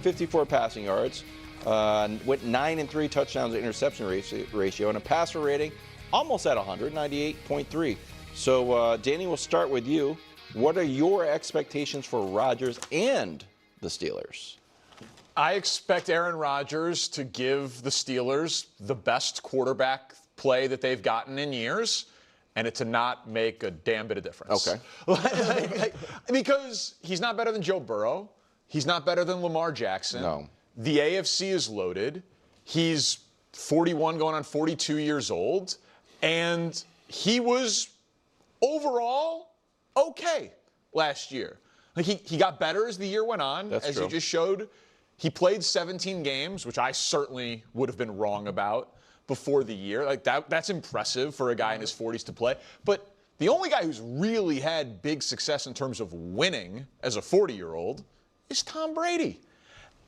54 passing yards, went 9 and 3 touchdowns to interception ratio, and a passer rating almost at 100, 98.3. So, Danny, we'll start with you. What are your expectations for Rodgers and the Steelers? I expect Aaron Rodgers to give the Steelers the best quarterback play that they've gotten in years, and it to not make a damn bit of difference. Okay. Because he's not better than Joe Burrow. He's not better than Lamar Jackson. No. The AFC is loaded. He's 41 going on 42 years old. And he was overall okay last year. Like he got better as the year went on. That's as true. you just showed. He played 17 games, which I certainly would have been wrong about before the year. Like that's impressive for a guy in his 40s to play. But the only guy who's really had big success in terms of winning as a 40-year-old is Tom Brady.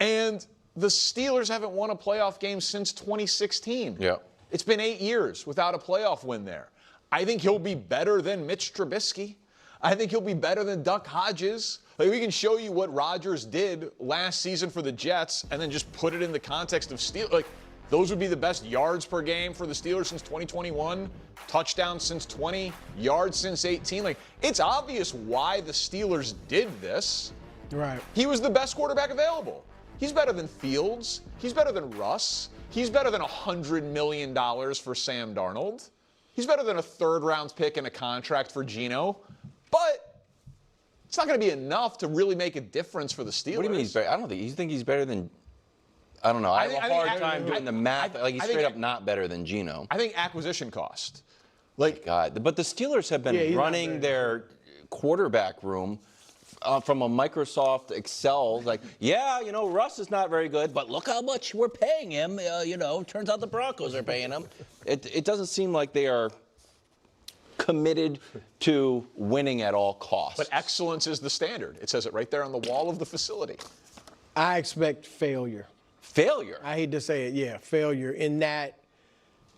And the Steelers haven't won a playoff game since 2016. Yeah. It's been 8 years without a playoff win there. I think he'll be better than Mitch Trubisky. I think he'll be better than Duck Hodges. Like, we can show you what Rodgers did last season for the Jets and then just put it in the context of Steelers. Like, those would be the best yards per game for the Steelers since 2021, touchdowns since 20, yards since 18. Like, it's obvious why the Steelers did this. Right. He was the best quarterback available. He's better than Fields. He's better than Russ. He's better than $100 million for Sam Darnold. He's better than a third-round pick and a contract for Geno. But it's not going to be enough to really make a difference for the Steelers. What do you mean he's better? I don't think. You think he's better than? I don't know. I have a hard time doing the math. Like he's straight up not better than Geno. I think acquisition cost. Like God, but the Steelers have been running their quarterback room from a Microsoft Excel. Like, yeah, you know, Russ is not very good, but look how much we're paying him. You know, turns out the Broncos are paying him. It doesn't seem like they are committed to winning at all costs. But excellence is the standard. It says it right there on the wall of the facility. I expect failure. Failure? I hate to say it, yeah, failure. In that,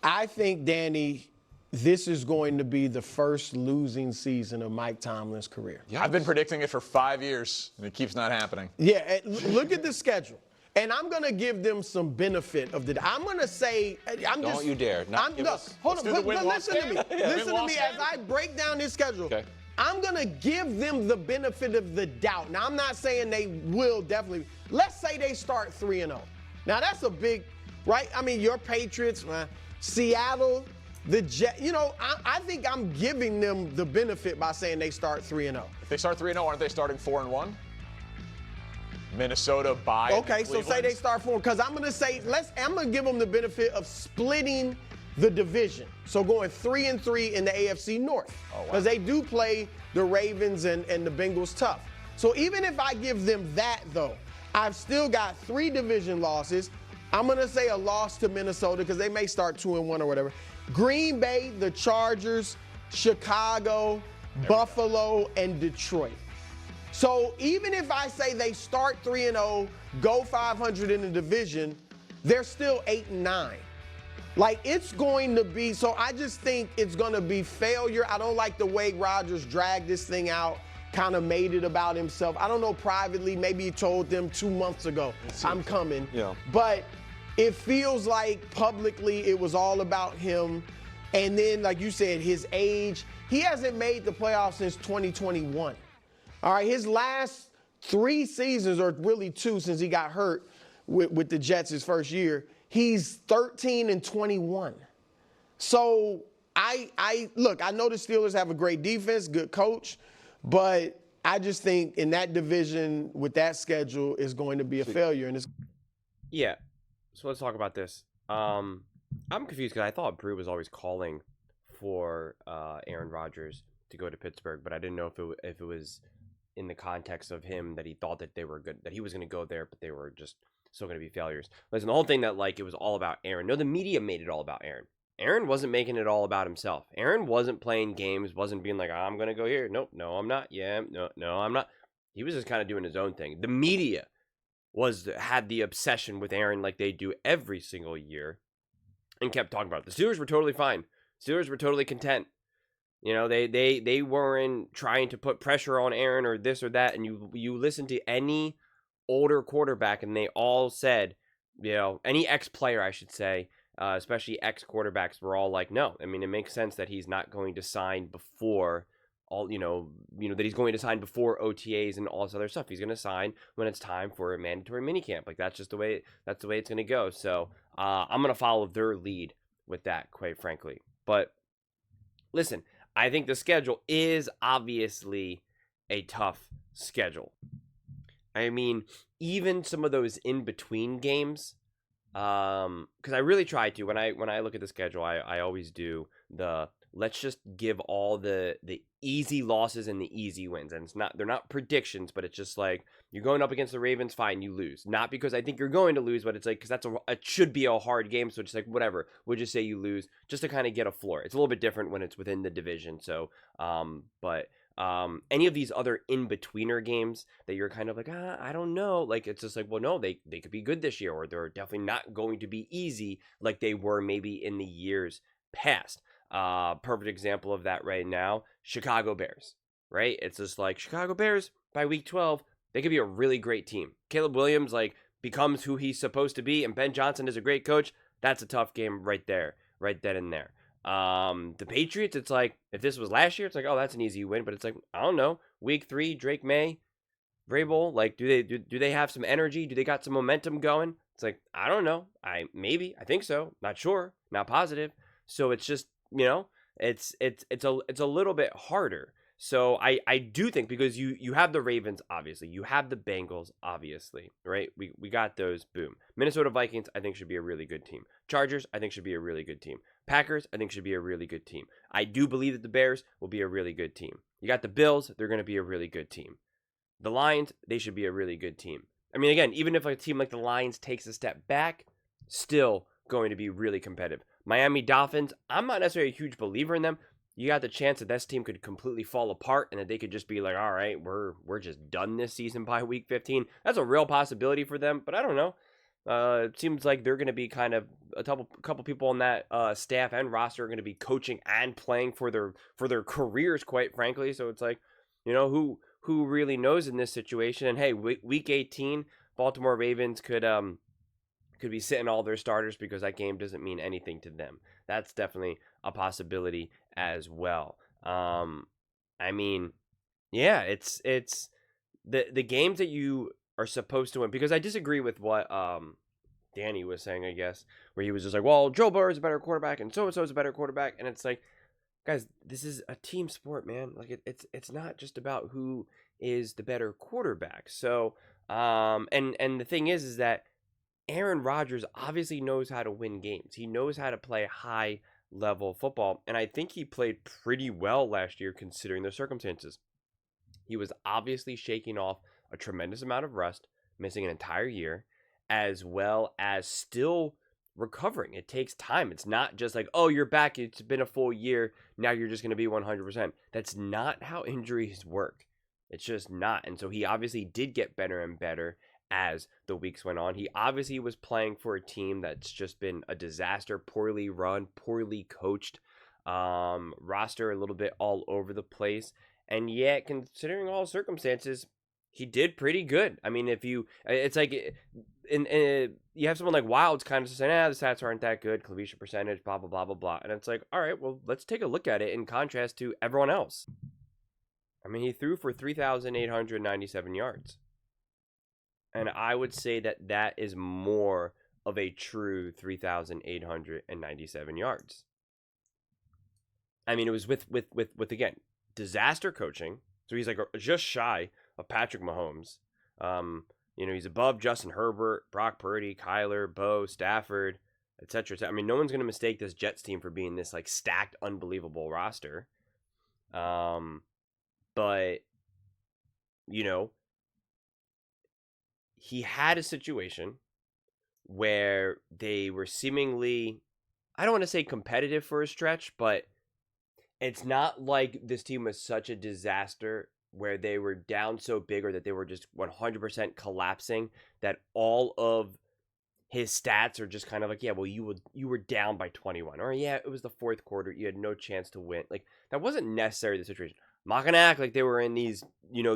I think, Danny, this is going to be the first losing season of Mike Tomlin's career. Yeah, I've been predicting it for 5 years, and it keeps not happening. Yeah, look at the schedule. And I'm going to give them some benefit of the. I'm going to say. Don't you dare. Hold on. But listen to me. Listen to me as I break down this schedule. Okay. I'm going to give them the benefit of the doubt. Now, I'm not saying they will definitely. Let's say they start 3-0. Now, that's a big, right? I mean, your Patriots, Seattle, the Jets. You know, I think I'm giving them the benefit by saying they start 3-0. If they start 3-0, aren't they starting 4-1? Minnesota by Okay, so say they start 4, because I'm going to say, I'm going to give them the benefit of splitting the division. So going 3-3 in the AFC North. Because they do play the Ravens and the Bengals tough. So even if I give them that, though, I've still got 3 division losses. I'm going to say a loss to Minnesota because they may start 2-1 or whatever. Green Bay, the Chargers, Chicago, Buffalo, and Detroit. So even if I say they start 3-0, go 500 in the division, they're still 8-9. Like, it's going to be, so I just think it's going to be failure. I don't like the way Rodgers dragged this thing out, kind of made it about himself. I don't know privately, maybe he told them 2 months ago, I'm coming. Yeah. But it feels like publicly it was all about him. And then, like you said, his age. He hasn't made the playoffs since 2021. All right, his last 3 seasons, or really 2 since he got hurt with the Jets his first year, he's 13-21. So look, I know the Steelers have a great defense, good coach, but I just think in that division with that schedule is going to be a failure. And yeah, so let's talk about this. I'm confused because I thought Brew was always calling for Aaron Rodgers to go to Pittsburgh, but I didn't know if it was in the context of him that he thought that they were good, that he was going to go there, but they were just still going to be failures. Listen, the whole thing that like it was all about Aaron. No, the media made it all about Aaron. Aaron wasn't making it all about himself. Aaron wasn't playing games, wasn't being like, I'm going to go here. Nope, no, I'm not. Yeah, no, I'm not. He was just kind of doing his own thing. The media had the obsession with Aaron like they do every single year and kept talking about it. The Steelers were totally fine. Steelers were totally content. You know, they weren't trying to put pressure on Aaron or this or that. And you listen to any older quarterback, and they all said, any ex-player, I should say, especially ex-quarterbacks, were all like, no. I mean, it makes sense that he's not going to sign before that he's going to sign before OTAs and all this other stuff. He's going to sign when it's time for a mandatory minicamp. Like, that's just the way it's going to go. So I'm going to follow their lead with that, quite frankly. But listen, I think the schedule is obviously a tough schedule. I mean, even some of those in-between games, because I really try to, when I look at the schedule, I always do the let's just give all the easy losses and the easy wins. And they're not predictions, but it's just like, you're going up against the Ravens, fine, you lose. Not because I think you're going to lose, but it's like, because it should be a hard game. So it's like, whatever, we'll just say you lose just to kind of get a floor. It's a little bit different when it's within the division. So, any of these other in-betweener games that you're kind of like, I don't know. Like, it's just like, well, no, they could be good this year, or they're definitely not going to be easy like they were maybe in the years past. Perfect example of that right now, Chicago Bears, right? It's just like Chicago Bears by week 12, they could be a really great team. Caleb Williams, like, becomes who he's supposed to be, and Ben Johnson is a great coach. That's a tough game right there, right then and there. The Patriots, it's like, if this was last year, it's like, oh, that's an easy win, but it's like, I don't know, week 3, Drake May, Vrabel, like, do they have some energy? Do they got some momentum going? It's like, I don't know. I think so. Not sure. Not positive. So it's just, it's a little bit harder. So I do think, because you have the Ravens, obviously, you have the Bengals, obviously, right? We got those, boom. Minnesota Vikings, I think, should be a really good team. Chargers, I think, should be a really good team. Packers, I think, should be a really good team. I do believe that the Bears will be a really good team. You got the Bills, they're going to be a really good team. The Lions, they should be a really good team. I mean, again, even if a team like the Lions takes a step back, still going to be really competitive. Miami Dolphins, I'm not necessarily a huge believer in them. You got the chance that this team could completely fall apart and that they could just be like, all right, we're just done this season by week 15. That's a real possibility for them, but I don't know. It seems like they're going to be kind of a couple people on that staff and roster are going to be coaching and playing for their careers, quite frankly. So it's like, who really knows in this situation? And hey, week 18, Baltimore Ravens could be sitting all their starters because that game doesn't mean anything to them. That's definitely a possibility as well. I mean, yeah, it's the games that you are supposed to win, because I disagree with what Danny was saying, I guess, where he was just like, well, Joe Burrow is a better quarterback and so is a better quarterback, and it's like, guys, this is a team sport, man. Like, it's not just about who is the better quarterback. So and the thing is that Aaron Rodgers obviously knows how to win games. He knows how to play high level football, and I think he played pretty well last year considering the circumstances. He was obviously shaking off a tremendous amount of rust, missing an entire year, as well as still recovering. It takes time. It's not just like, oh, you're back, it's been a full year, now you're just going to be 100%. That's not how injuries work. It's just not. And so he obviously did get better and better as the weeks went on. He obviously was playing for a team that's just been a disaster, poorly run, poorly coached, roster a little bit all over the place. And yet, considering all circumstances, he did pretty good. I mean, it's like, you have someone like Wilds kind of saying, the stats aren't that good, completion percentage, blah, blah, blah, blah, blah. And it's like, all right, well, let's take a look at it in contrast to everyone else. I mean, he threw for 3,897 yards. And I would say that is more of a true 3,897 yards. I mean, it was with again, disaster coaching. So he's like just shy of Patrick Mahomes. He's above Justin Herbert, Brock Purdy, Kyler, Bo, Stafford, etc. I mean, no one's going to mistake this Jets team for being this like stacked, unbelievable roster. But he had a situation where they were seemingly, I don't want to say competitive for a stretch, but it's not like this team was such a disaster where they were down so big or that they were just 100% collapsing that all of his stats are just kind of like, yeah, well, you were down by 21. Or, yeah, it was the fourth quarter. You had no chance to win. Like, that wasn't necessarily the situation. I'm not going to act like they were in these,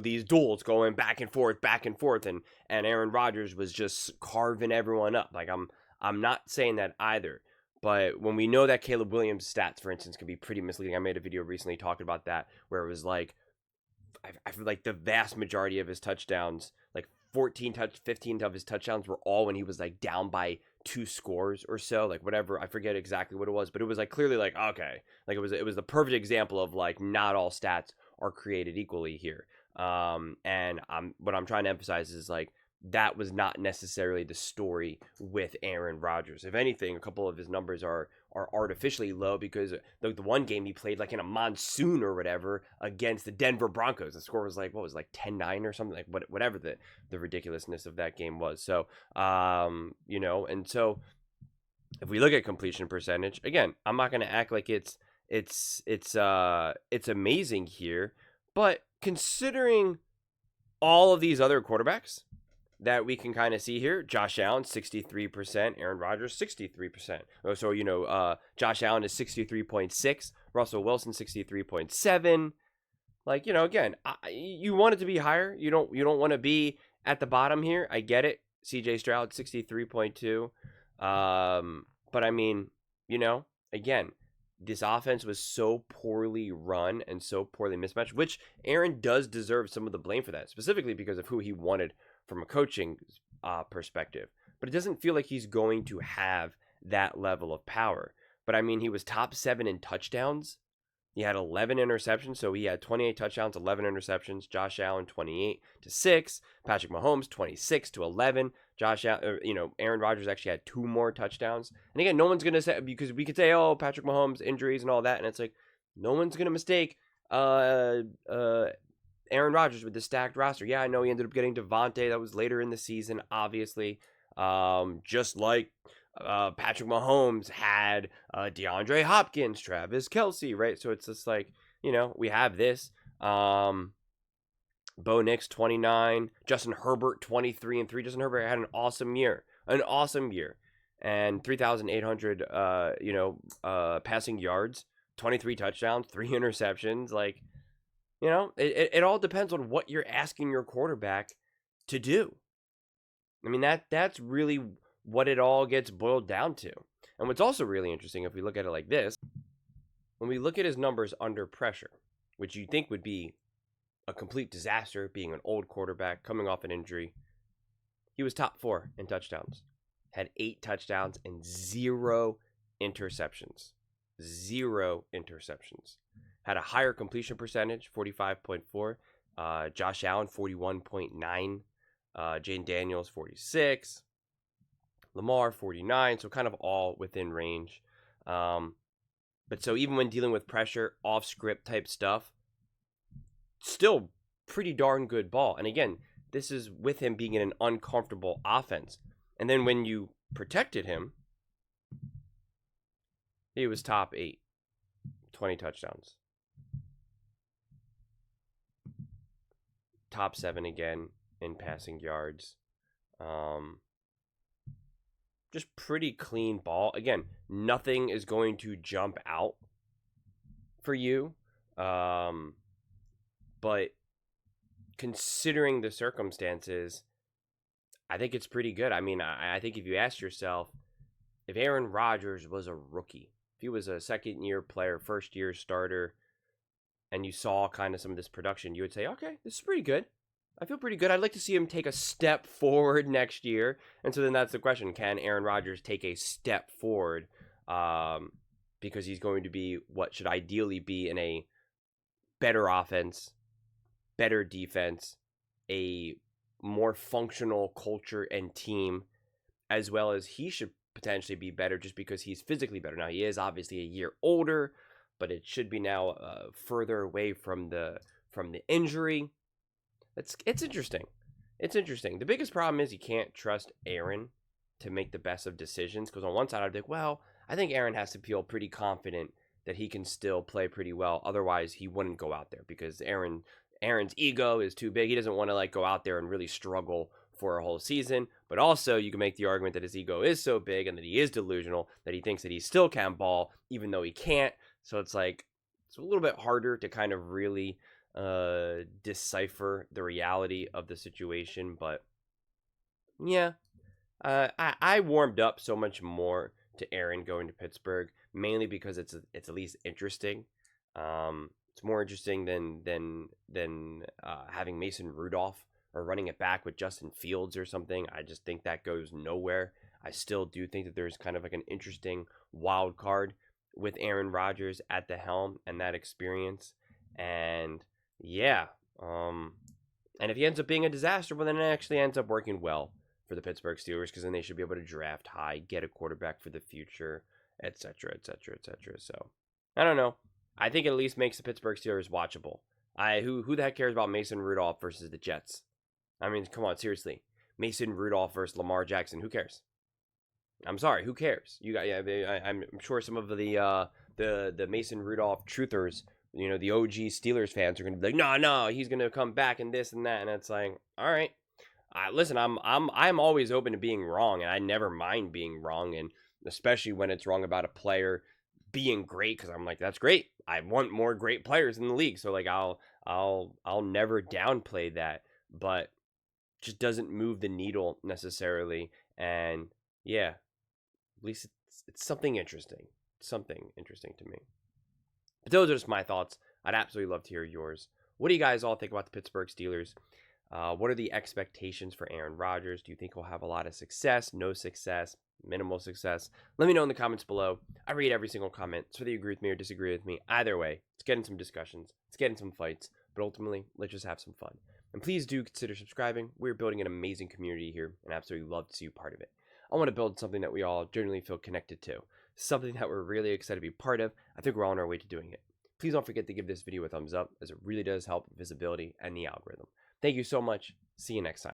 these duels going back and forth, and Aaron Rodgers was just carving everyone up. Like, I'm not saying that either. But when we know that Caleb Williams' stats, for instance, can be pretty misleading. I made a video recently talking about that, where it was like, I feel like the vast majority of his touchdowns, like 15 of his touchdowns were all when he was like down by 2 scores or so, like whatever. I forget exactly what it was, but it was like clearly like, okay, like it was the perfect example of like not all stats are created equally here. And what I'm trying to emphasize is like, that was not necessarily the story with Aaron Rodgers. If anything, a couple of his numbers are artificially low because the one game he played like in a monsoon or whatever against the Denver Broncos. The score was like, 10-9 or something, like whatever the ridiculousness of that game was. So, and so if we look at completion percentage, again, I'm not going to act like it's amazing here, but considering all of these other quarterbacks that we can kind of see here, Josh Allen 63%, Aaron Rodgers 63%. So Josh Allen is 63.6, Russell Wilson 63.7. Like, again, you want it to be higher. You don't want to be at the bottom here. I get it. CJ Stroud 63.2. But I mean, again, this offense was so poorly run and so poorly mismatched, which Aaron does deserve some of the blame for that, specifically because of who he wanted from a coaching perspective. But it doesn't feel like he's going to have that level of power. But I mean, he was top 7 in touchdowns. He had 11 interceptions, so he had 28 touchdowns, 11 interceptions. Josh Allen 28-6, Patrick Mahomes 26-11. Aaron Rodgers actually had 2 more touchdowns. And again, no one's gonna say, because we could say, oh, Patrick Mahomes injuries and all that, and it's like no one's gonna mistake Aaron Rodgers with the stacked roster. Yeah, I know he ended up getting Devontae. That was later in the season, obviously. Just like Patrick Mahomes had DeAndre Hopkins, Travis Kelce, right? So it's just like, we have this. Bo Nix, 29. Justin Herbert, 23-3. Justin Herbert had an awesome year. And 3,800, passing yards, 23 touchdowns, 3 interceptions. Like, it all depends on what you're asking your quarterback to do. I mean, that's really what it all gets boiled down to. And what's also really interesting, if we look at it like this, when we look at his numbers under pressure, which you think would be a complete disaster, being an old quarterback coming off an injury, he was top 4 in touchdowns, had 8 touchdowns and 0 interceptions. 0 interceptions. Had a higher completion percentage, 45.4. Josh Allen, 41.9. Jane Daniels, 46. Lamar, 49. So kind of all within range. But so even when dealing with pressure, off-script type stuff, still pretty darn good ball. And again, this is with him being in an uncomfortable offense. And then when you protected him, he was top 8. 20 touchdowns. Top 7 again in passing yards. Just pretty clean ball. Again, nothing is going to jump out for you. But considering the circumstances, I think it's pretty good. I mean, I think if you ask yourself, if Aaron Rodgers was a rookie, if he was a second-year player, first-year starter, and you saw kind of some of this production, you would say, okay, this is pretty good. I feel pretty good. I'd like to see him take a step forward next year. And so then that's the question. Can Aaron Rodgers take a step forward? Because he's going to be what should ideally be in a better offense, better defense, a more functional culture and team, as well as he should potentially be better just because he's physically better. Now, he is obviously a year older, but it should be now further away from the injury. It's interesting. It's interesting. The biggest problem is you can't trust Aaron to make the best of decisions, because on one side I'd be like, well, I think Aaron has to feel pretty confident that he can still play pretty well. Otherwise, he wouldn't go out there, because Aaron's ego is too big. He doesn't want to go out there and really struggle for a whole season. But also, you can make the argument that his ego is so big and that he is delusional that he thinks that he still can ball even though he can't. So it's a little bit harder to kind of really decipher the reality of the situation, but yeah, I warmed up so much more to Aaron going to Pittsburgh, mainly because it's at least interesting. It's more interesting than having Mason Rudolph or running it back with Justin Fields or something. I just think that goes nowhere. I still do think that there's kind of like an interesting wild card with Aaron Rodgers at the helm and that experience. And yeah, and if he ends up being a disaster, well, then it actually ends up working well for the Pittsburgh Steelers, because then they should be able to draft high, get a quarterback for the future, etc., etc., etc. So I don't know. I think it at least makes the Pittsburgh Steelers watchable. Who the heck cares about Mason Rudolph versus the Jets? I mean, come on, seriously. Mason Rudolph versus Lamar Jackson. Who cares? I'm sorry, who cares? You got, yeah, I'm sure some of the Mason Rudolph truthers, you know, the OG Steelers fans are gonna be like, no, he's gonna come back and this and that, and it's like, all right, listen, I'm always open to being wrong, and I never mind being wrong, and especially when it's wrong about a player being great, because I'm like, that's great. I want more great players in the league, so like I'll never downplay that, but just doesn't move the needle necessarily, and yeah. At least it's something interesting. Something interesting to me. But those are just my thoughts. I'd absolutely love to hear yours. What do you guys all think about the Pittsburgh Steelers? What are the expectations for Aaron Rodgers? Do you think he'll have a lot of success, no success, minimal success? Let me know in the comments below. I read every single comment. So whether you agree with me or disagree with me, either way, let's get in some discussions. Let's get in some fights. But ultimately, let's just have some fun. And please do consider subscribing. We're building an amazing community here, and I absolutely love to see you part of it. I want to build something that we all generally feel connected to, something that we're really excited to be part of. I think we're on our way to doing it. Please don't forget to give this video a thumbs up, as it really does help visibility and the algorithm. Thank you so much. See you next time.